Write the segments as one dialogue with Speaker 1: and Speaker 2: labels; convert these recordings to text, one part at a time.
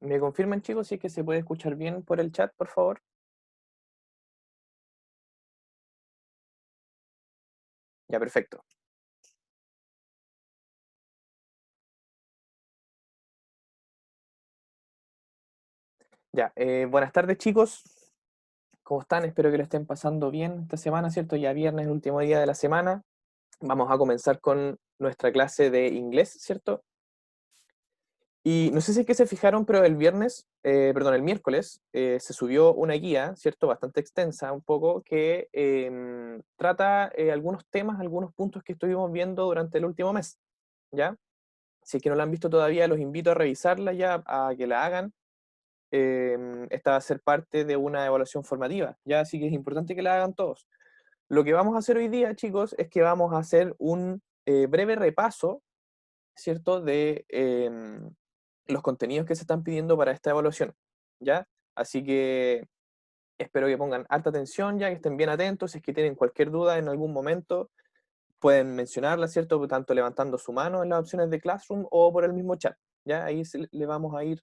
Speaker 1: ¿Me confirman, chicos, si es que se puede escuchar bien por el chat, por favor? Ya, perfecto. Ya, buenas tardes, chicos. ¿Cómo están? Espero que lo estén pasando bien esta semana, ¿cierto? Ya viernes, el último día de la semana. Vamos a comenzar con nuestra clase de inglés, ¿cierto? Y no sé si es que se fijaron, pero el miércoles, se subió una guía, ¿cierto? Bastante extensa, un poco, que trata algunos temas, algunos puntos que estuvimos viendo durante el último mes, ¿ya? Si es que no la han visto todavía, los invito a revisarla ya, a que la hagan. Esta va a ser parte de una evaluación formativa, ¿ya? Así que es importante que la hagan todos. Lo que vamos a hacer hoy día, chicos, es que vamos a hacer un breve repaso, ¿cierto? De los contenidos que se están pidiendo para esta evaluación, ¿ya? Así que espero que pongan harta atención, ya que estén bien atentos. Si es que tienen cualquier duda en algún momento, pueden mencionarla, ¿cierto? Tanto levantando su mano en las opciones de Classroom o por el mismo chat, ¿ya? Ahí le vamos a ir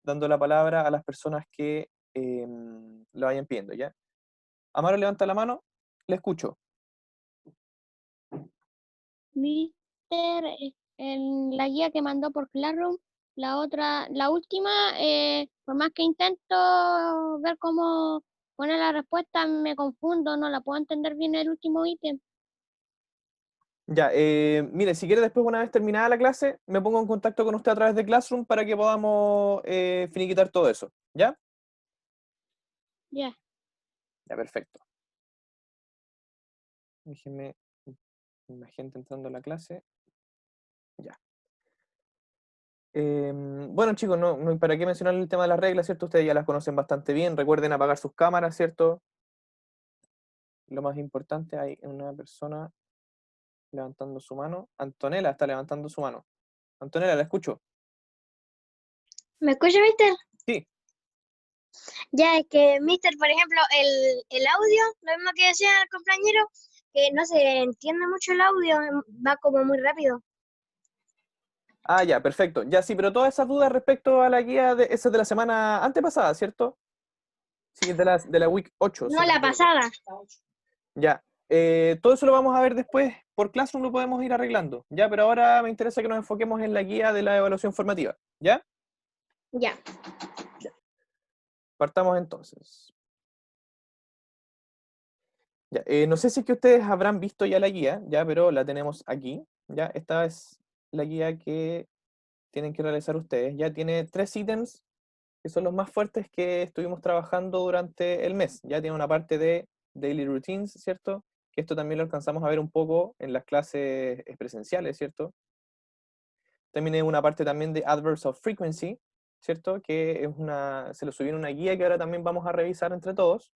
Speaker 1: dando la palabra a las personas que lo vayan pidiendo, ¿ya? Amaro, levanta la mano, le escucho.
Speaker 2: Mister, en la guía que mandó por Classroom, la última, por más que intento ver cómo poner la respuesta, me confundo, no la puedo entender bien el último ítem.
Speaker 1: Ya, mire, si quiere después, una vez terminada la clase, me pongo en contacto con usted a través de Classroom para que podamos finiquitar todo eso, ¿ya?
Speaker 2: Ya,
Speaker 1: Ya, perfecto. Déjenme la gente entrando a la clase. Ya. Bueno, chicos, no hay para qué mencionar el tema de las reglas, ¿cierto? Ustedes ya las conocen bastante bien. Recuerden apagar sus cámaras, ¿cierto? Lo más importante, hay una persona levantando su mano. Antonella está levantando su mano. Antonella, la escucho.
Speaker 2: ¿me escucha, Mister?
Speaker 1: Sí.
Speaker 2: Ya, es que, Mister, por ejemplo, el audio, lo mismo que decía el compañero, que no se entiende mucho el audio, va como muy rápido.
Speaker 1: Ah, ya, perfecto. Ya, sí, pero todas esas dudas respecto a la guía, esa es de la semana antepasada, ¿cierto? Sí, de la week 8, si
Speaker 2: No,
Speaker 1: no me
Speaker 2: la
Speaker 1: equivoco.
Speaker 2: pasada.
Speaker 1: Ya. Todo eso lo vamos a ver después. Por Classroom lo podemos ir arreglando. Ya, pero ahora me interesa que nos enfoquemos en la guía de la evaluación formativa. ¿Ya?
Speaker 2: Ya.
Speaker 1: Ya. Partamos entonces. Ya, no sé si es que ustedes habrán visto ya la guía, ya, pero la tenemos aquí. Ya, esta es la guía que tienen que realizar ustedes. Ya tiene 3 ítems que son los más fuertes que estuvimos trabajando durante el mes. Ya tiene una parte de daily routines, ¿cierto? Que esto también lo alcanzamos a ver un poco en las clases presenciales, ¿cierto? También hay una parte también de adverbs of frequency, ¿cierto? Que se lo subí en una guía que ahora también vamos a revisar entre todos.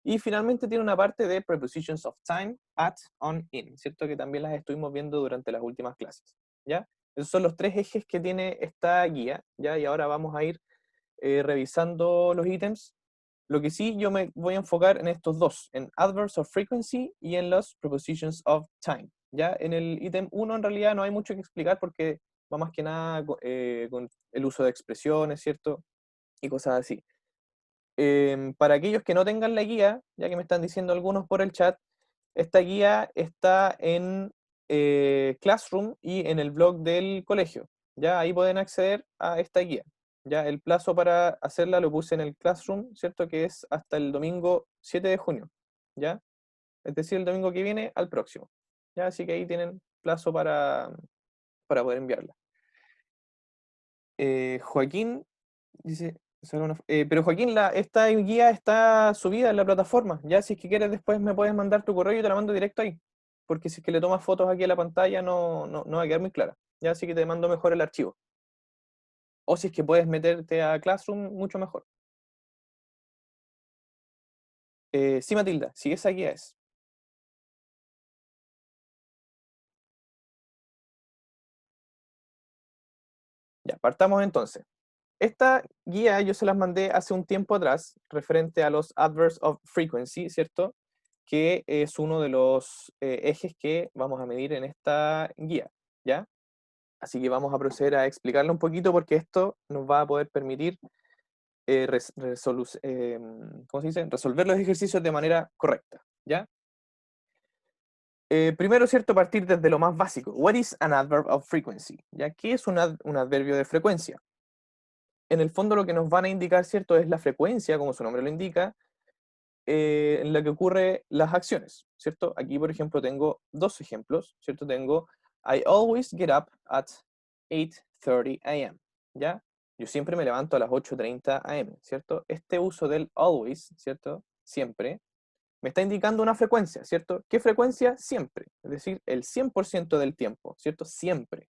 Speaker 1: Y finalmente tiene una parte de prepositions of time, at, on, in, ¿cierto? Que también las estuvimos viendo durante las últimas clases, ¿ya? Esos son los 3 ejes que tiene esta guía, ¿ya? Y ahora vamos a ir revisando los ítems. Lo que sí, yo me voy a enfocar en estos dos, en adverbs of frequency y en los prepositions of time. Ya en el ítem 1 en realidad no hay mucho que explicar porque va más que nada con el uso de expresiones, ¿cierto? Y cosas así. Para aquellos que no tengan la guía, ya que me están diciendo algunos por el chat, esta guía está en Classroom y en el blog del colegio. Ya ahí pueden acceder a esta guía. Ya el plazo para hacerla lo puse en el Classroom, ¿cierto? Que es hasta el domingo 7 de junio. ¿Ya? Es decir, el domingo que viene al próximo. ¿Ya? Así que ahí tienen plazo para poder enviarla. Joaquín dice, pero Joaquín, esta guía está subida en la plataforma. Ya, si es que quieres, después me puedes mandar tu correo y te la mando directo ahí. Porque si es que le tomas fotos aquí a la pantalla, no va a quedar muy clara. Ya, así que te mando mejor el archivo. O si es que puedes meterte a Classroom, mucho mejor. Sí, Matilda, sí, esa guía es. Ya, partamos entonces. Esta guía yo se las mandé hace un tiempo atrás, referente a los adverbs of frequency, ¿cierto? Que es uno de los ejes que vamos a medir en esta guía, ¿ya? Así que vamos a proceder a explicarlo un poquito porque esto nos va a poder permitir ¿cómo se dice? Resolver los ejercicios de manera correcta, ¿ya? Primero, ¿cierto? Partir desde lo más básico. What is an adverb of frequency? ¿Ya? ¿Qué es un adverbio de frecuencia? En el fondo lo que nos van a indicar, ¿cierto? Es la frecuencia, como su nombre lo indica, en la que ocurren las acciones, ¿cierto? Aquí, por ejemplo, tengo dos ejemplos, ¿cierto? Tengo I always get up at 8:30 a.m., ¿ya? Yo siempre me levanto a las 8:30 a.m., ¿cierto? Este uso del always, ¿cierto? Siempre, me está indicando una frecuencia, ¿cierto? ¿Qué frecuencia? Siempre, es decir, el 100% del tiempo, ¿cierto? Siempre,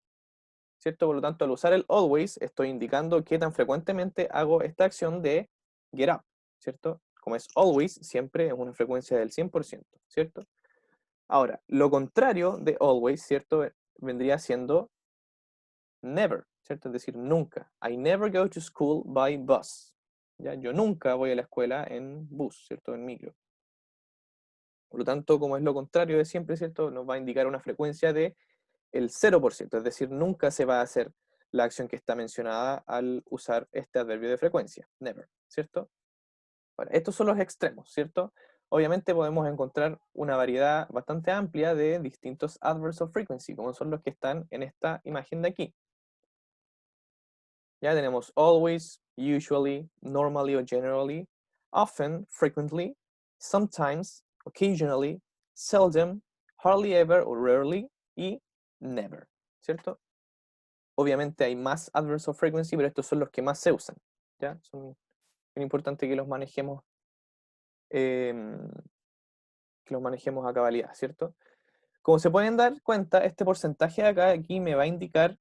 Speaker 1: ¿cierto? Por lo tanto, al usar el always, estoy indicando qué tan frecuentemente hago esta acción de get up, ¿cierto? Como es always, siempre es una frecuencia del 100%, ¿cierto? Ahora, lo contrario de always, ¿cierto? Vendría siendo never, ¿cierto? Es decir, nunca. I never go to school by bus. ¿Ya? Yo nunca voy a la escuela en bus, ¿cierto? En micro. Por lo tanto, como es lo contrario de siempre, ¿cierto? Nos va a indicar una frecuencia de el 0%, es decir, nunca se va a hacer la acción que está mencionada al usar este adverbio de frecuencia, never, ¿cierto? Bueno, estos son los extremos, ¿cierto? Obviamente podemos encontrar una variedad bastante amplia de distintos adverbs of frequency, como son los que están en esta imagen de aquí. Ya tenemos always, usually, normally o generally, often, frequently, sometimes, occasionally, seldom, hardly ever o rarely y never, ¿cierto? Obviamente hay más adverbs of frequency, pero estos son los que más se usan, ¿ya? Es importante em, que los manejemos a cabalidad, ¿cierto? Como se pueden dar cuenta, este porcentaje de acá, aquí me va a indicar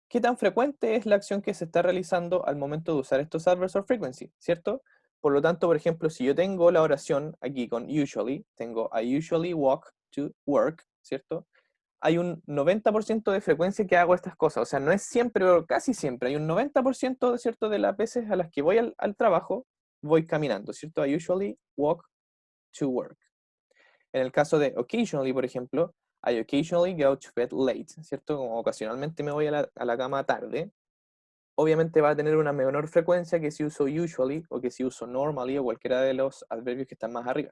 Speaker 1: qué tan frecuente es la acción que se está realizando al momento de usar estos adverbs of frequency, ¿cierto? Por lo tanto, por ejemplo, si yo tengo la oración aquí con usually, tengo I usually walk to work, ¿cierto? Hay un 90% de frecuencia que hago estas cosas. O sea, no es siempre, pero casi siempre. Hay un 90%, ¿cierto?, de las veces a las que voy al trabajo, voy caminando, ¿cierto? I usually walk to work. En el caso de occasionally, por ejemplo, I occasionally go to bed late, ¿cierto? Como ocasionalmente me voy a la cama tarde. Obviamente va a tener una menor frecuencia que si uso usually o que si uso normally o cualquiera de los adverbios que están más arriba,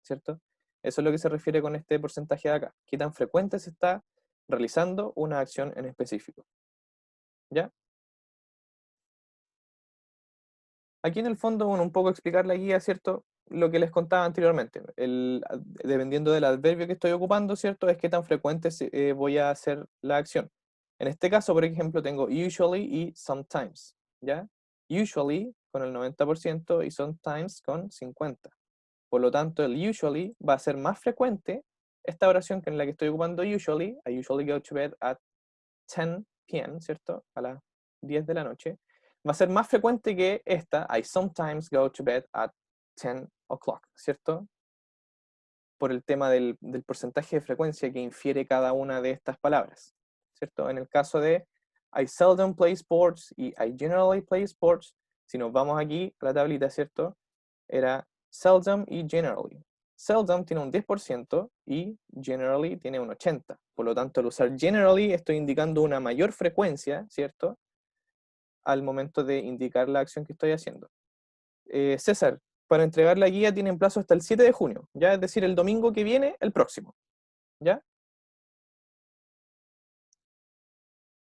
Speaker 1: ¿cierto? Eso es lo que se refiere con este porcentaje de acá. ¿Qué tan frecuente se está realizando una acción en específico? ¿Ya? Aquí en el fondo, bueno, un poco explicar la guía, ¿cierto? Lo que les contaba anteriormente. Dependiendo del adverbio que estoy ocupando, ¿cierto? Es qué tan frecuente voy a hacer la acción. En este caso, por ejemplo, tengo usually y sometimes, ¿ya? Usually con el 90% y sometimes con 50%. Por lo tanto, el usually va a ser más frecuente esta oración que en la que estoy ocupando usually. I usually go to bed at 10 p.m., ¿cierto? A las 10 de la noche. Va a ser más frecuente que esta, I sometimes go to bed at 10 o'clock, ¿cierto? Por el tema del porcentaje de frecuencia que infiere cada una de estas palabras, ¿cierto? En el caso de I seldom play sports y I generally play sports, si nos vamos aquí a la tablita, ¿cierto? Era seldom y generally. Seldom tiene un 10% y generally tiene un 80%. Por lo tanto, al usar generally estoy indicando una mayor frecuencia, ¿cierto? Al momento de indicar la acción que estoy haciendo. César, para entregar la guía tienen plazo hasta el 7 de junio, ¿ya? Es decir, el domingo que viene, el próximo, ¿ya?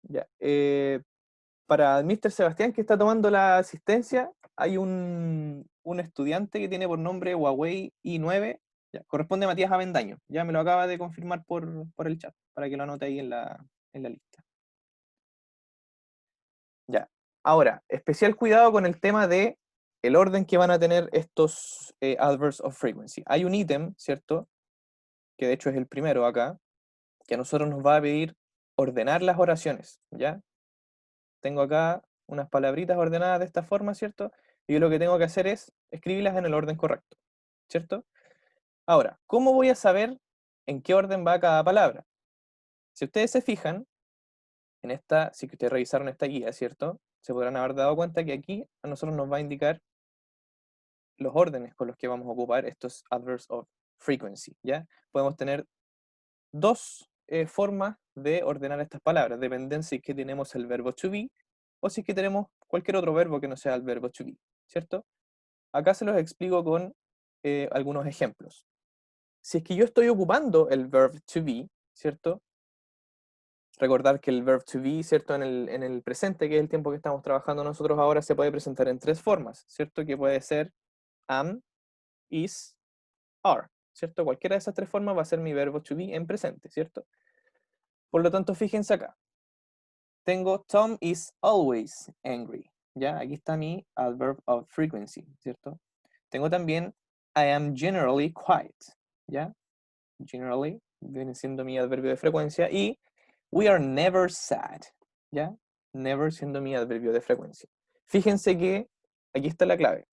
Speaker 1: Ya. Para el Mr. Sebastián que está tomando la asistencia, hay un estudiante que tiene por nombre Huawei i9, ya, corresponde a Matías Avendaño, ya me lo acaba de confirmar por el chat, para que lo anote ahí en la lista. Ya. Ahora, especial cuidado con el tema de el orden que van a tener estos adverbs of frequency. Hay un ítem, ¿cierto? Que de hecho es el primero acá, que a nosotros nos va a pedir ordenar las oraciones, ¿ya? Tengo acá unas palabritas ordenadas de esta forma, ¿cierto? Y yo lo que tengo que hacer es escribirlas en el orden correcto, ¿cierto? Ahora, ¿cómo voy a saber en qué orden va cada palabra? Si ustedes se fijan, si que ustedes revisaron esta guía, ¿cierto? Se podrán haber dado cuenta que aquí a nosotros nos va a indicar los órdenes con los que vamos a ocupar estos adverbs of frequency, ¿ya? Podemos tener dos formas de ordenar estas palabras, dependen si es que tenemos el verbo to be o si es que tenemos cualquier otro verbo que no sea el verbo to be, ¿cierto? Acá se los explico con algunos ejemplos. Si es que yo estoy ocupando el verb to be, ¿cierto? Recordar que el verb to be, ¿cierto? En el presente, que es el tiempo que estamos trabajando nosotros ahora, se puede presentar en tres formas, ¿cierto? Que puede ser am, is, are, ¿cierto? Cualquiera de esas tres formas va a ser mi verbo to be en presente, ¿cierto? Por lo tanto, fíjense acá. Tengo Tom is always angry, ¿ya? Aquí está mi adverb of frequency, ¿cierto? Tengo también I am generally quiet, ¿ya? Generally viene siendo mi adverbio de frecuencia y we are never sad, ¿ya? Never siendo mi adverbio de frecuencia. Fíjense que aquí está la clave.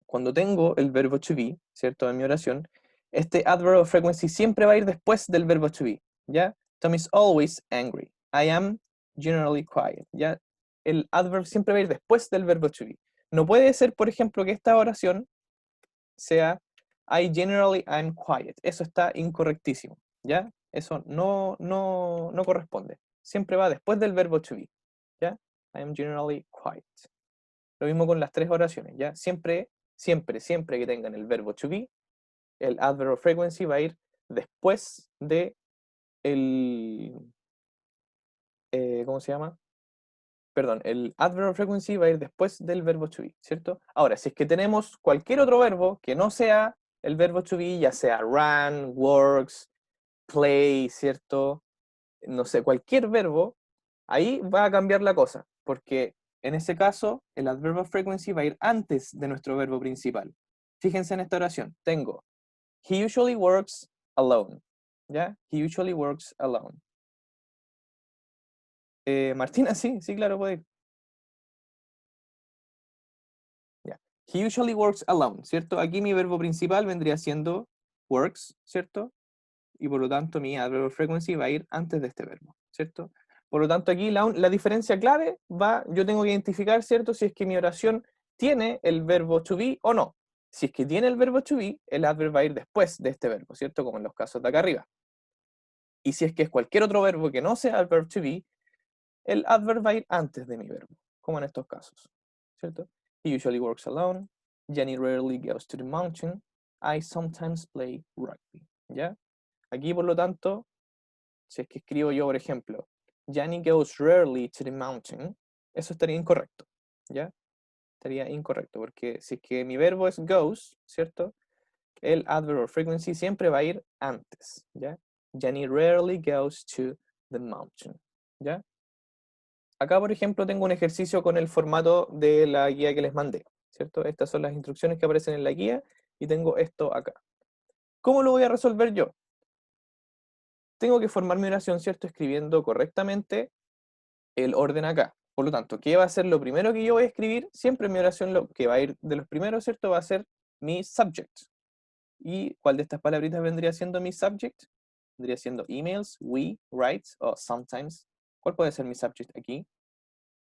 Speaker 1: Cuando tengo el verbo to be, ¿cierto? En mi oración, este adverb of frequency siempre va a ir después del verbo to be, ¿ya? Tom is always angry. I am generally quiet, ¿ya? El adverb siempre va a ir después del verbo to be. No puede ser, por ejemplo, que esta oración sea I generally am quiet. Eso está incorrectísimo, ¿ya? Eso no corresponde. Siempre va después del verbo to be, ¿ya? I am generally quiet. Lo mismo con las tres oraciones, ¿ya? Siempre que tengan el verbo to be, el adverb of frequency va a ir después de el... ¿cómo se llama? Perdón, el adverb of frequency va a ir después del verbo to be, ¿cierto? Ahora, si es que tenemos cualquier otro verbo que no sea el verbo to be, ya sea run, works, play, ¿cierto? No sé, cualquier verbo, ahí va a cambiar la cosa, porque en ese caso el adverb of frequency va a ir antes de nuestro verbo principal. Fíjense en esta oración, tengo he usually works alone, ¿ya? He usually works alone. Martina, sí, claro, puede ir. Ya. He usually works alone, ¿cierto? Aquí mi verbo principal vendría siendo works, ¿cierto? Y por lo tanto mi adverb of frequency va a ir antes de este verbo, ¿cierto? Por lo tanto aquí la diferencia clave yo tengo que identificar, ¿cierto? Si es que mi oración tiene el verbo to be o no. Si es que tiene el verbo to be, el adverb va a ir después de este verbo, ¿cierto? Como en los casos de acá arriba. Y si es que es cualquier otro verbo que no sea el verb to be, el adverb va a ir antes de mi verbo, como en estos casos, ¿cierto? He usually works alone. Jenny rarely goes to the mountain. I sometimes play rugby, ¿ya? Aquí, por lo tanto, si es que escribo yo, por ejemplo, Jenny goes rarely to the mountain, eso estaría incorrecto, ¿ya? Estaría incorrecto, porque si es que mi verbo es goes, ¿cierto? El adverb of frequency siempre va a ir antes, ¿ya? Jenny rarely goes to the mountain, ¿ya? Acá, por ejemplo, tengo un ejercicio con el formato de la guía que les mandé, ¿cierto? Estas son las instrucciones que aparecen en la guía y tengo esto acá. ¿Cómo lo voy a resolver yo? Tengo que formar mi oración, ¿cierto? Escribiendo correctamente el orden acá. Por lo tanto, ¿qué va a ser lo primero que yo voy a escribir? Siempre mi oración lo que va a ir de los primeros, ¿cierto? Va a ser mi subject. ¿Y cuál de estas palabritas vendría siendo mi subject? Vendría siendo emails, we, writes o sometimes. ¿Cuál puede ser mi subject aquí?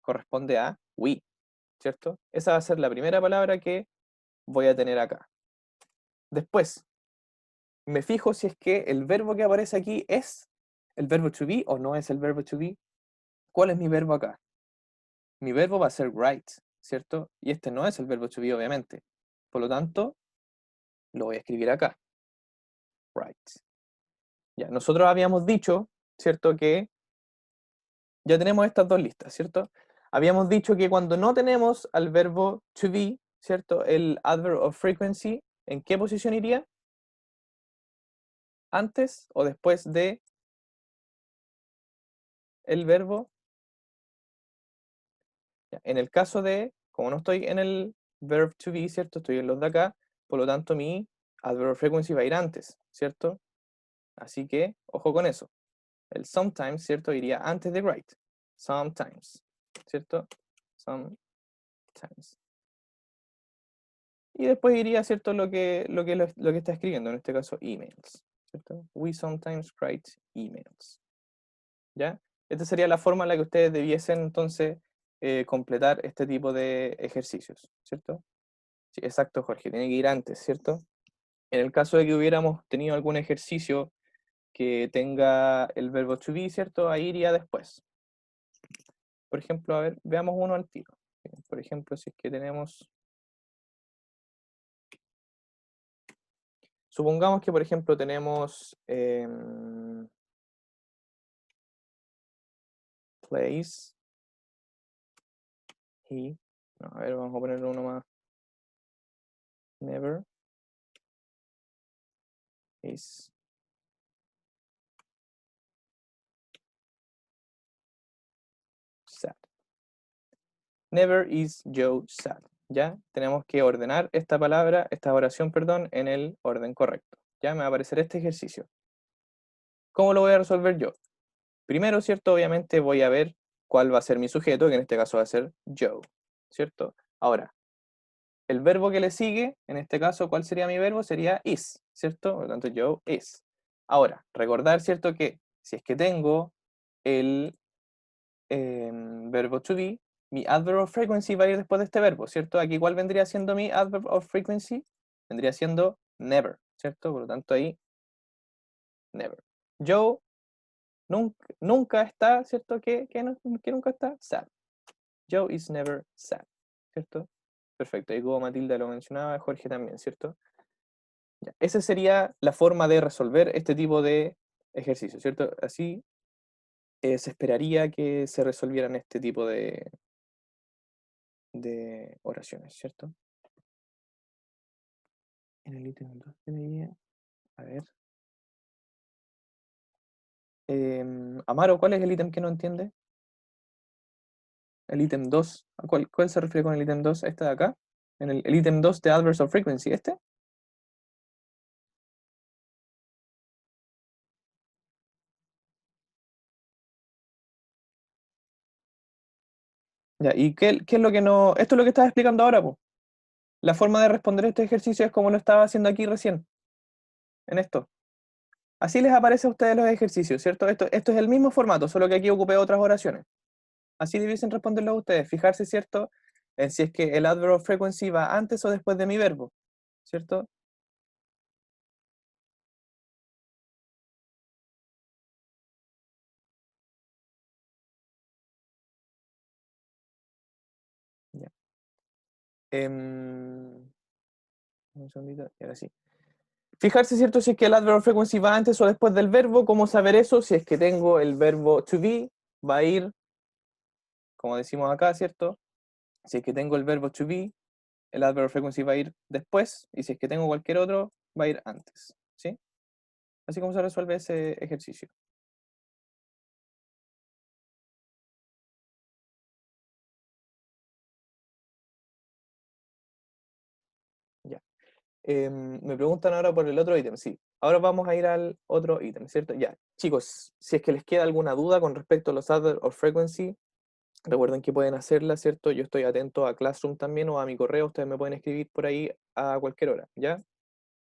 Speaker 1: Corresponde a we, ¿cierto? Esa va a ser la primera palabra que voy a tener acá. Después, me fijo si es que el verbo que aparece aquí es el verbo to be o no es el verbo to be. ¿Cuál es mi verbo acá? Mi verbo va a ser write, ¿cierto? Y este no es el verbo to be, obviamente. Por lo tanto, lo voy a escribir acá. Write. Ya, nosotros habíamos dicho, ¿cierto? Que ya tenemos estas dos listas, ¿cierto? Habíamos dicho que cuando no tenemos al verbo to be, ¿cierto? El adverb of frequency, ¿en qué posición iría? ¿Antes o después de el verbo? Ya, en el caso de, como no estoy en el verb to be, ¿cierto? Estoy en los de acá, por lo tanto mi adverb of frequency va a ir antes, ¿cierto? Así que, ojo con eso. El sometimes, ¿cierto? Iría antes de write. Sometimes, ¿cierto? Sometimes. Y después iría, ¿cierto? Lo que está escribiendo, en este caso, emails, ¿cierto? We sometimes write emails. ¿Ya? Esta sería la forma en la que ustedes debiesen, entonces, completar este tipo de ejercicios, ¿cierto? Sí, exacto, Jorge, tiene que ir antes, ¿cierto? En el caso de que hubiéramos tenido algún ejercicio que tenga el verbo to be, ¿cierto? Ahí iría después. Por ejemplo, a ver, veamos uno al tiro. Por ejemplo, si es que tenemos... Supongamos que, por ejemplo, tenemos place, he, no, a ver, vamos a poner uno más. Never is sad. Never is Joe sad. ¿Ya? Tenemos que ordenar esta palabra, esta oración, perdón, en el orden correcto. ¿Ya? Me va a aparecer este ejercicio. ¿Cómo lo voy a resolver yo? Primero, ¿cierto? Obviamente voy a ver cuál va a ser mi sujeto, que en este caso va a ser Joe, ¿cierto? Ahora, el verbo que le sigue, en este caso, ¿cuál sería mi verbo? Sería is, ¿cierto? Por lo tanto, Joe is. Ahora, recordar, ¿cierto? Que si es que tengo el verbo to be, mi adverb of frequency va a ir después de este verbo, ¿cierto? Aquí, ¿cuál vendría siendo mi adverb of frequency? Vendría siendo never, ¿cierto? Por lo tanto, ahí, never. Joe nunca está, ¿cierto? Que nunca está sad. Joe is never sad, ¿cierto? Perfecto, y como Matilda lo mencionaba, Jorge también, ¿cierto? Ya, esa sería la forma de resolver este tipo de ejercicios, ¿cierto? Así se esperaría que se resolvieran este tipo de oraciones, ¿cierto? En el ítem 2 que leía, a ver. Amaro, ¿cuál es el ítem que no entiende? El ítem 2. ¿A cuál se refiere con el ítem 2? ¿Este de acá? En el ítem 2 de Adverbs of Frequency, ¿este? Ya, ¿y qué es lo que no...? Esto es lo que estaba explicando ahora, pues. La forma de responder este ejercicio es como lo estaba haciendo aquí recién, en esto. Así les aparece a ustedes los ejercicios, ¿cierto? Esto es el mismo formato, solo que aquí ocupé otras oraciones. Así debiesen responderlo ustedes. Fijarse, ¿cierto? En si es que el adverb of frequency va antes o después de mi verbo, ¿cierto? Ya. Un segundito, y ahora sí. Fijarse, ¿cierto? Si es que el adverb of frequency va antes o después del verbo. ¿Cómo saber eso? Si es que tengo el verbo to be, va a ir, como decimos acá, ¿cierto? Si es que tengo el verbo to be, el adverb of frequency va a ir después, y si es que tengo cualquier otro, va a ir antes, ¿sí? Así como se resuelve ese ejercicio. Ya. Me preguntan ahora por el otro ítem, sí. Ahora vamos a ir al otro ítem, ¿cierto? Ya, chicos, si es que les queda alguna duda con respecto a los adverbs of frequency, recuerden que pueden hacerla, ¿cierto? Yo estoy atento a Classroom también o a mi correo, ustedes me pueden escribir por ahí a cualquier hora, ¿ya?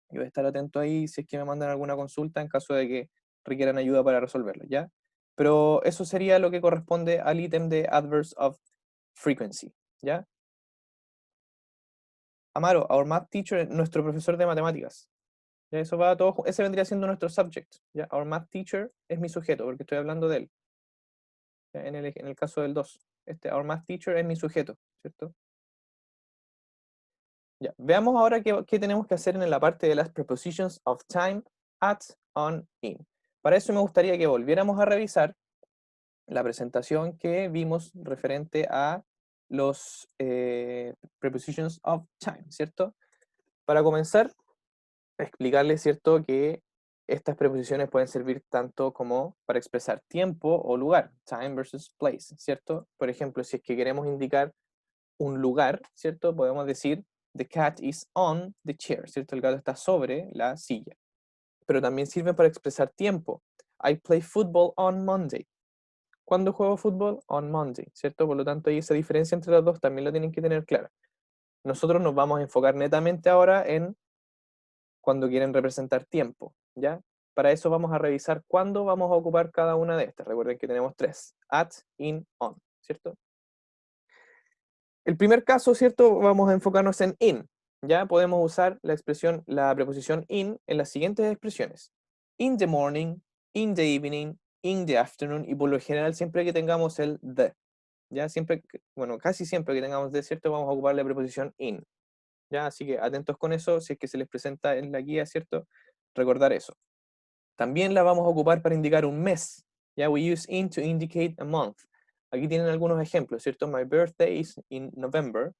Speaker 1: Yo voy a estar atento ahí si es que me mandan alguna consulta en caso de que requieran ayuda para resolverlo, ¿ya? Pero eso sería lo que corresponde al ítem de Adverbs of Frequency, ¿ya? Amaro, our math teacher, nuestro profesor de matemáticas. ¿Ya? Eso va todo, ese vendría siendo nuestro subject, ¿ya? Our math teacher es mi sujeto, porque estoy hablando de él, ¿ya? En el caso del 2. Our math teacher es mi sujeto, ¿cierto? Ya. Veamos ahora qué tenemos que hacer en la parte de las prepositions of time, at, on, in. Para eso me gustaría que volviéramos a revisar la presentación que vimos referente a los prepositions of time, ¿cierto? Para comenzar, explicarles, ¿cierto?, que estas preposiciones pueden servir tanto como para expresar tiempo o lugar, time versus place, ¿cierto? Por ejemplo, si es que queremos indicar un lugar, ¿cierto? Podemos decir, the cat is on the chair, ¿cierto? El gato está sobre la silla. Pero también sirven para expresar tiempo. I play football on Monday. ¿Cuándo juego fútbol? On Monday, ¿cierto? Por lo tanto, ahí esa diferencia entre las dos también la tienen que tener clara. Nosotros nos vamos a enfocar netamente ahora en cuando quieren representar tiempo, ¿ya? Para eso vamos a revisar cuándo vamos a ocupar cada una de estas. Recuerden que tenemos tres, at, in, on, ¿cierto? El primer caso, ¿cierto? Vamos a enfocarnos en in. Ya podemos usar la preposición in en las siguientes expresiones. In the morning, in the evening, in the afternoon, y por lo general siempre que tengamos el the, ya siempre, bueno, casi siempre que tengamos the, ¿cierto? Vamos a ocupar la preposición in, ya, así que atentos con eso, si es que se les presenta en la guía, ¿cierto? Recordar eso. También la vamos a ocupar para indicar un mes, ya, we use in to indicate a month. Aquí tienen algunos ejemplos, ¿cierto? My birthday is in November,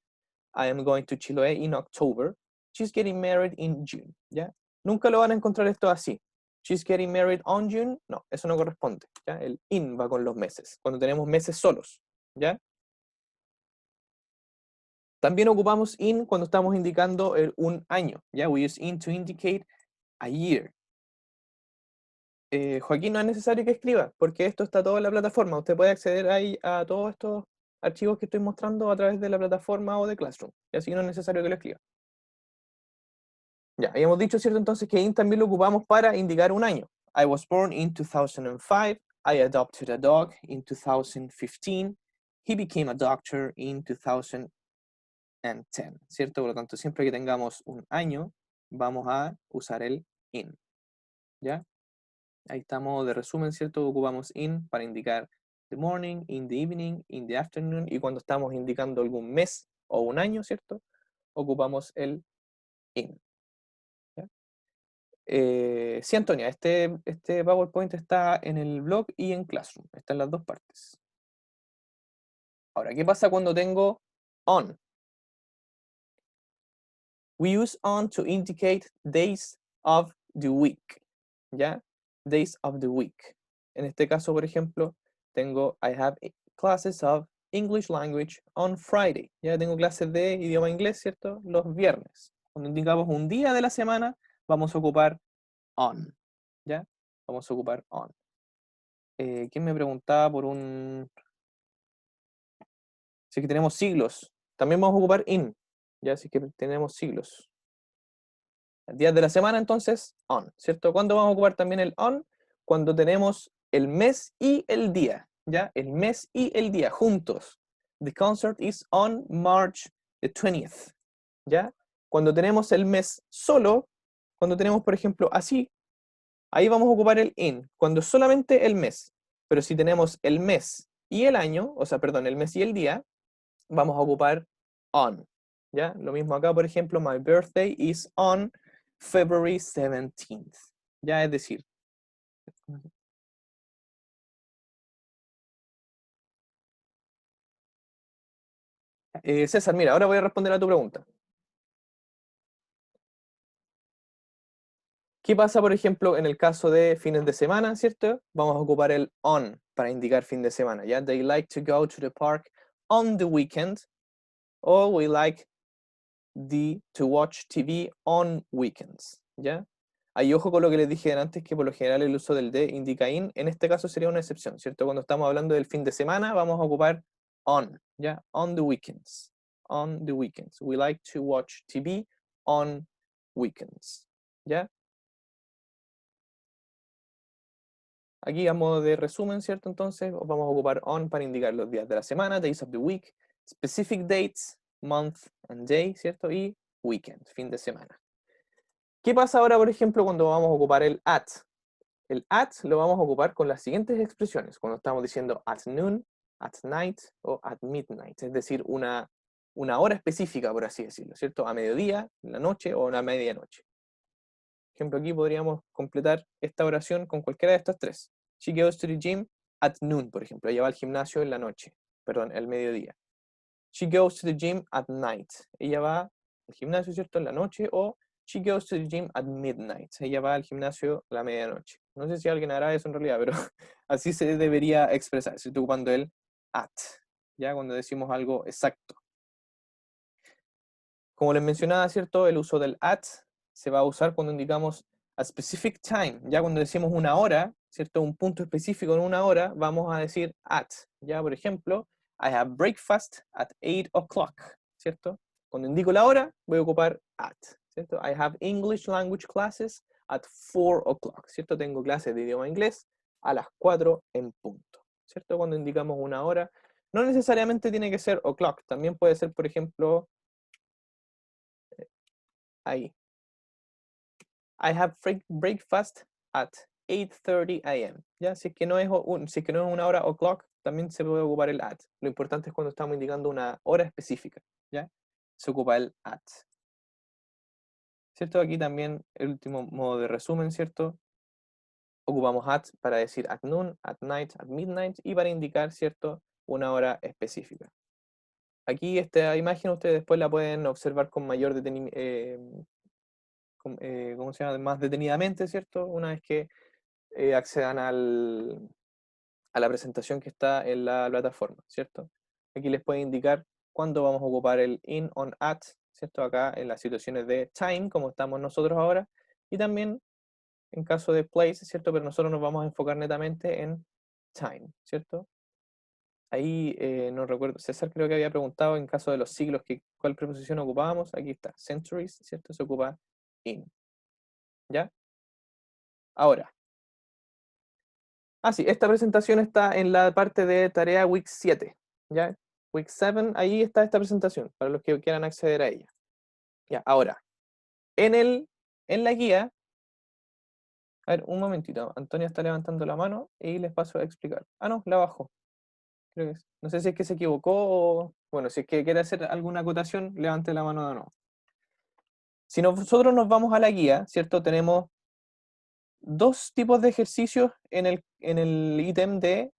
Speaker 1: I am going to Chiloé in October, she's getting married in June, ¿ya? Nunca lo van a encontrar esto así. She's getting married on June, no, eso no corresponde, ¿ya? El in va con los meses, cuando tenemos meses solos, ¿ya? También ocupamos in cuando estamos indicando un año, ¿ya? We use in to indicate a year. Joaquín, no es necesario que escriba, porque esto está todo en la plataforma. Usted puede acceder ahí a todos estos archivos que estoy mostrando a través de la plataforma o de Classroom, y así no es necesario que lo escriba. Ya, habíamos dicho, ¿cierto? Entonces que in también lo ocupamos para indicar un año. I was born in 2005, I adopted a dog in 2015, he became a doctor in 2010, ¿cierto? Por lo tanto, siempre que tengamos un año, vamos a usar el in, ¿ya? Ahí estamos de resumen, ¿cierto? Ocupamos in para indicar the morning, in the evening, in the afternoon, y cuando estamos indicando algún mes o un año, ¿cierto? Ocupamos el in. Sí, Antonia, este PowerPoint está en el blog y en Classroom. Está en las dos partes. Ahora, ¿qué pasa cuando tengo on? We use on to indicate days of the week. ¿Ya? Days of the week. En este caso, por ejemplo, tengo I have classes of English language on Friday. Ya tengo clases de idioma inglés, ¿cierto? Los viernes. Cuando indicamos un día de la semana, vamos a ocupar on. ¿Ya? Vamos a ocupar on. ¿Quién me preguntaba por un... Si es que tenemos siglos, también vamos a ocupar in, ya, si es que tenemos siglos. Días de la semana, entonces, on, ¿cierto? ¿Cuándo vamos a ocupar también el on? Cuando tenemos el mes y el día, ¿ya? El mes y el día juntos. The concert is on March the 20th, ¿ya? Cuando tenemos el mes solo, cuando tenemos, por ejemplo, así, ahí vamos a ocupar el in, cuando solamente el mes. Pero si tenemos el mes y el año, o sea, perdón, el mes y el día, vamos a ocupar on, ¿ya? Lo mismo acá, por ejemplo, my birthday is on February 17th, ¿ya? Es decir, César, mira, ahora voy a responder a tu pregunta. ¿Qué pasa, por ejemplo, en el caso de fines de semana, ¿cierto? Vamos a ocupar el on para indicar fin de semana, ¿ya? They like to go to the park on the weekend, o we like to watch TV on weekends, ¿ya? Ahí ojo con lo que les dije antes, que por lo general el uso del de indica in, en este caso sería una excepción, ¿cierto? Cuando estamos hablando del fin de semana, vamos a ocupar on, ¿ya? On the weekends. On the weekends. We like to watch TV on weekends, ¿ya? Aquí a modo de resumen, ¿cierto? Entonces vamos a ocupar on para indicar los días de la semana, days of the week, specific dates, month and day, ¿cierto? Y weekend, fin de semana. ¿Qué pasa ahora, por ejemplo, cuando vamos a ocupar el at? El at lo vamos a ocupar con las siguientes expresiones, cuando estamos diciendo at noon, at night o at midnight, es decir, una hora específica, por así decirlo, ¿cierto? A mediodía, en la noche o a la medianoche. Por ejemplo, aquí podríamos completar esta oración con cualquiera de estas tres. She goes to the gym at noon, por ejemplo. Ella va al gimnasio en la noche, perdón, el mediodía. She goes to the gym at night. Ella va al gimnasio, ¿cierto? En la noche. O she goes to the gym at midnight. Ella va al gimnasio a la medianoche. No sé si alguien hará eso en realidad, pero así se debería expresar. Se está ocupando el at, ya cuando decimos algo exacto. Como les mencionaba, ¿cierto? El uso del at se va a usar cuando indicamos a specific time. Ya cuando decimos una hora, ¿cierto? Un punto específico en una hora, vamos a decir at. Ya, por ejemplo, I have breakfast at 8 o'clock, ¿cierto? Cuando indico la hora, voy a ocupar at, ¿cierto? I have English language classes at 4 o'clock, ¿cierto? Tengo clases de idioma inglés a las 4 en punto, ¿cierto? Cuando indicamos una hora, no necesariamente tiene que ser o'clock, también puede ser, por ejemplo, ahí. I have breakfast at 8:30 a.m. ¿Ya? Si es que no es, si es que no es una hora o'clock, también se puede ocupar el at. Lo importante es cuando estamos indicando una hora específica, ¿ya? Se ocupa el at. ¿Cierto? Aquí también el último modo de resumen, ¿cierto? Ocupamos at para decir at noon, at night, at midnight y para indicar, ¿cierto? Una hora específica. Aquí esta imagen ustedes después la pueden observar con mayor detenimiento, ¿cómo se llama? Más detenidamente, ¿cierto? Una vez que accedan a la presentación que está en la plataforma, ¿cierto? Aquí les puede indicar cuándo vamos a ocupar el in, on, at, ¿cierto? Acá en las situaciones de time, como estamos nosotros ahora, y también en caso de place, ¿cierto? Pero nosotros nos vamos a enfocar netamente en time, ¿cierto? Ahí no recuerdo, César creo que había preguntado en caso de los siglos cuál preposición ocupábamos. Aquí está, centuries, ¿cierto? Se ocupa in, ¿ya? Ahora, sí, esta presentación está en la parte de tarea Week 7, ¿ya? Week 7, ahí está esta presentación, para los que quieran acceder a ella. Ya, ahora, en la guía, a ver, un momentito, Antonia está levantando la mano y les paso a explicar. Ah, no, la bajo. Creo que es. No sé si es que se equivocó o, bueno, si es que quiere hacer alguna acotación, levante la mano de nuevo. Si nosotros nos vamos a la guía, ¿cierto? Tenemos dos tipos de ejercicios en el ítem de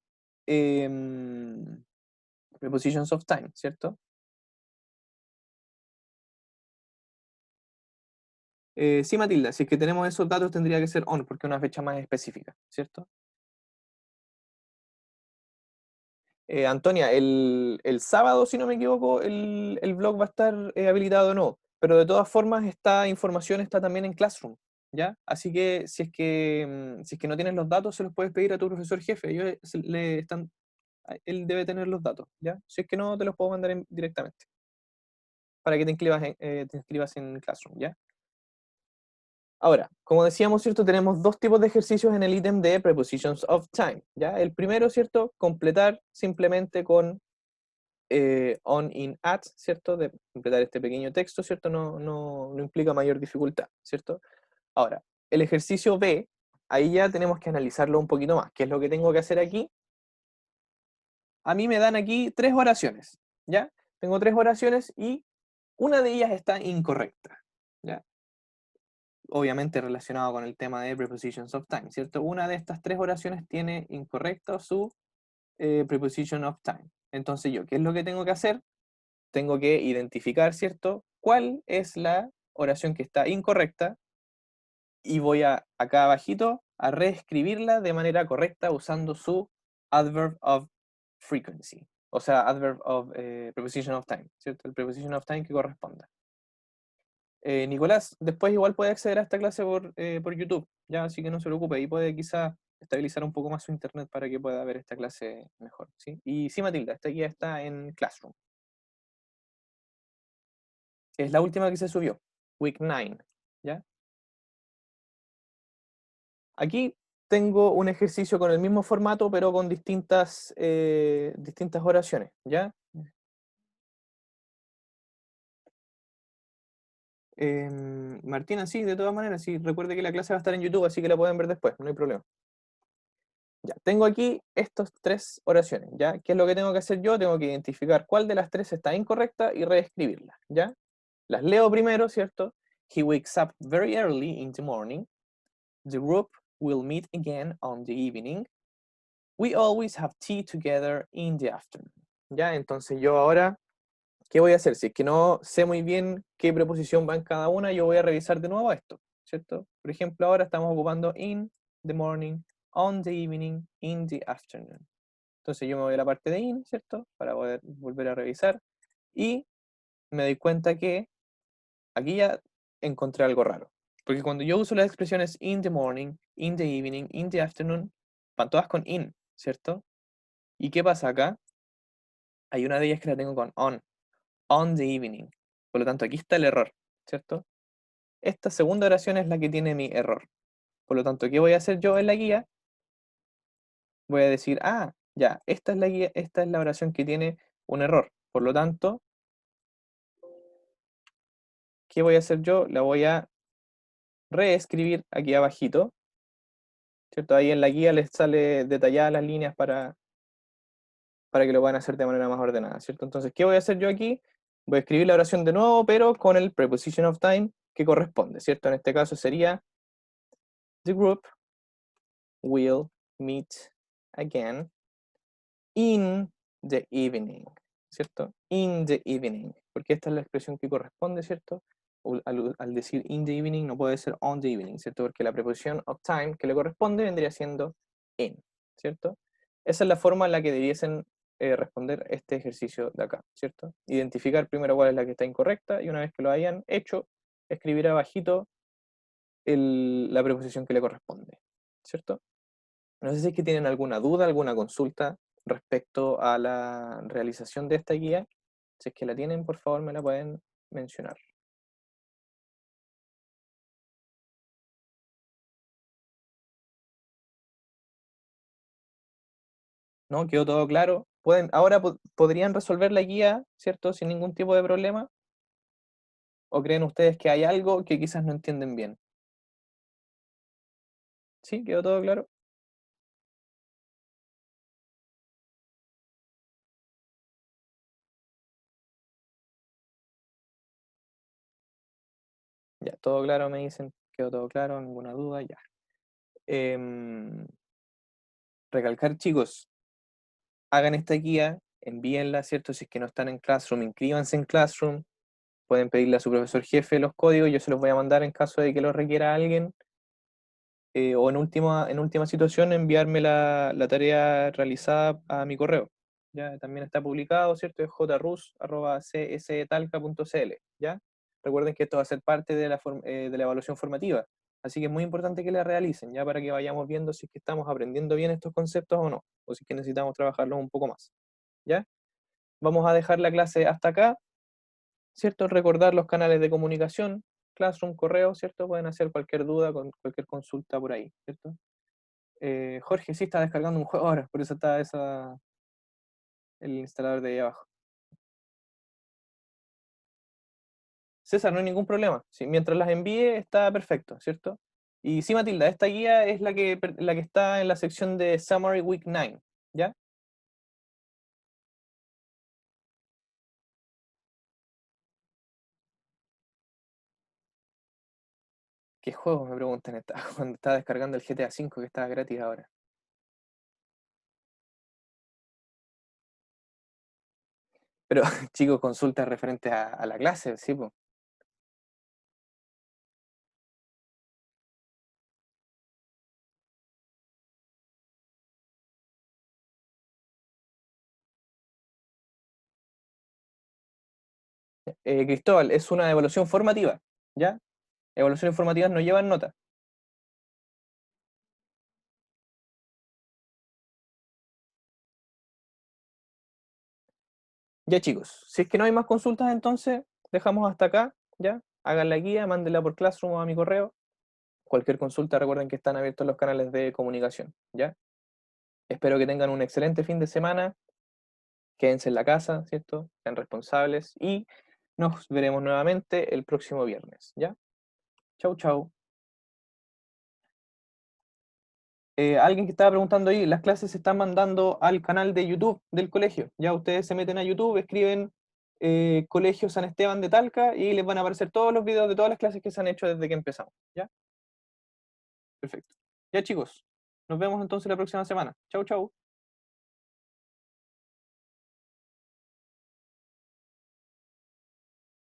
Speaker 1: prepositions of time, ¿cierto? Sí, Matilda, si es que tenemos esos datos tendría que ser on, porque es una fecha más específica, ¿cierto? Antonia, el sábado, si no me equivoco, el blog va a estar habilitado o no, pero de todas formas esta información está también en Classroom, ¿ya? Así que si es que no tienes los datos, se los puedes pedir a tu profesor jefe, él debe tener los datos, ¿ya? Si es que no, te los puedo mandar directamente, para que te inscribas en Classroom, ¿ya? Ahora, como decíamos, ¿cierto? Tenemos dos tipos de ejercicios en el ítem de Prepositions of Time, ¿ya? El primero, ¿cierto? Completar simplemente con on, in, at, ¿cierto? De completar este pequeño texto, ¿cierto? No implica mayor dificultad, ¿cierto? Ahora, el ejercicio B, ahí ya tenemos que analizarlo un poquito más. ¿Qué es lo que tengo que hacer aquí? A mí me dan aquí tres oraciones, ¿ya? Tengo tres oraciones y una de ellas está incorrecta, ¿ya? Obviamente relacionado con el tema de prepositions of time, ¿cierto? Una de estas tres oraciones tiene incorrecta su preposition of time. Entonces yo, ¿qué es lo que tengo que hacer? Tengo que identificar, ¿cierto? ¿Cuál es la oración que está incorrecta? Y voy acá abajito, a reescribirla de manera correcta usando su adverb of frequency. O sea, adverb of preposition of time, ¿cierto? El preposition of time que corresponda. Nicolás, después igual puede acceder a esta clase por YouTube, ya, así que no se preocupe, y puede quizá estabilizar un poco más su internet para que pueda ver esta clase mejor, ¿sí? Y sí, Matilda, esta guía está en Classroom. Es la última que se subió, Week 9, ¿ya? Aquí tengo un ejercicio con el mismo formato, pero con distintas oraciones, ¿ya? Martina, sí, de todas maneras, sí, recuerde que la clase va a estar en YouTube, así que la pueden ver después, no hay problema. Ya, tengo aquí estas tres oraciones, ¿ya? ¿Qué es lo que tengo que hacer yo? Tengo que identificar cuál de las tres está incorrecta y reescribirla, ¿ya? Las leo primero, ¿cierto? He wakes up very early in the morning. The group will meet again on the evening. We always have tea together in the afternoon. ¿Ya? Entonces yo ahora, ¿qué voy a hacer? Si es que no sé muy bien qué preposición va en cada una, yo voy a revisar de nuevo esto, ¿cierto? Por ejemplo, ahora estamos ocupando in the morning, on the evening, in the afternoon. Entonces yo me voy a la parte de in, ¿cierto? Para poder volver a revisar. Y me doy cuenta que aquí ya encontré algo raro. Porque cuando yo uso las expresiones in the morning, in the evening, in the afternoon, van todas con in, ¿cierto? ¿Y qué pasa acá? Hay una de ellas que la tengo con on the evening. Por lo tanto, aquí está el error, ¿cierto? Esta segunda oración es la que tiene mi error. Por lo tanto, ¿qué voy a hacer yo en la guía? Voy a decir, ya, esta es la guía, esta es la oración que tiene un error. Por lo tanto, ¿qué voy a hacer yo? La voy a reescribir aquí abajito ¿cierto? Ahí en la guía les sale detalladas las líneas para que lo puedan hacer de manera más ordenada, ¿cierto? Entonces, ¿qué voy a hacer yo aquí? Voy a escribir la oración de nuevo, pero con el preposition of time que corresponde, ¿cierto? En este caso sería the group will meet again in the evening, ¿cierto? In the evening, porque esta es la expresión que corresponde, ¿cierto? Al decir in the evening no puede ser on the evening, ¿cierto? Porque la preposición of time que le corresponde vendría siendo in, ¿cierto? Esa es la forma en la que debiesen responder este ejercicio de acá, ¿cierto? Identificar primero cuál es la que está incorrecta y una vez que lo hayan hecho, escribir abajito la preposición que le corresponde, ¿cierto? No sé si es que tienen alguna duda, alguna consulta respecto a la realización de esta guía. Si es que la tienen, por favor, me la pueden mencionar. ¿No? ¿Quedó todo claro? Ahora podrían resolver la guía, ¿cierto? Sin ningún tipo de problema. ¿O creen ustedes que hay algo que quizás no entienden bien? ¿Sí? ¿Quedó todo claro? Ya, todo claro, me dicen. Quedó todo claro, ninguna duda, ya. Em, Recalcar, chicos, hagan esta guía, envíenla, ¿cierto? Si es que no están en Classroom, inscríbanse en Classroom, pueden pedirle a su profesor jefe los códigos, yo se los voy a mandar en caso de que los requiera alguien, o en última situación enviarme la tarea realizada a mi correo. Ya también está publicado, ¿cierto? Es jrus@cstalca.cl, ¿ya? Recuerden que esto va a ser parte de la evaluación formativa, así que es muy importante que la realicen, ya para que vayamos viendo si es que estamos aprendiendo bien estos conceptos o no, o si es que necesitamos trabajarlos un poco más, ¿ya? Vamos a dejar la clase hasta acá. ¿Cierto? Recordar los canales de comunicación, Classroom, correo, ¿cierto? Pueden hacer cualquier duda, con cualquier consulta por ahí, ¿cierto? Jorge sí está descargando un juego ahora, por eso está el instalador de ahí abajo. César, no hay ningún problema. Sí, mientras las envíe está perfecto, ¿cierto? Y sí, Matilda, esta guía es la que está en la sección de Summary Week 9, ¿ya? ¿Qué juego? Me preguntan cuando estaba descargando el GTA V que estaba gratis ahora. Pero, chicos, consultas referentes a la clase, sí, pues. Cristóbal, es una evaluación formativa, ¿ya? Evaluaciones formativas no llevan nota. Ya, chicos, si es que no hay más consultas, entonces dejamos hasta acá, ¿ya? Hagan la guía, mándenla por Classroom o a mi correo. Cualquier consulta, recuerden que están abiertos los canales de comunicación, ¿ya? Espero que tengan un excelente fin de semana. Quédense en la casa, ¿cierto? Sean responsables y nos veremos nuevamente el próximo viernes, ¿ya? Chau, chau. Alguien que estaba preguntando ahí, las clases se están mandando al canal de YouTube del colegio. Ya ustedes se meten a YouTube, escriben Colegio San Esteban de Talca y les van a aparecer todos los videos de todas las clases que se han hecho desde que empezamos. ¿Ya? Perfecto. Ya chicos, nos vemos entonces la próxima semana. Chau, chau.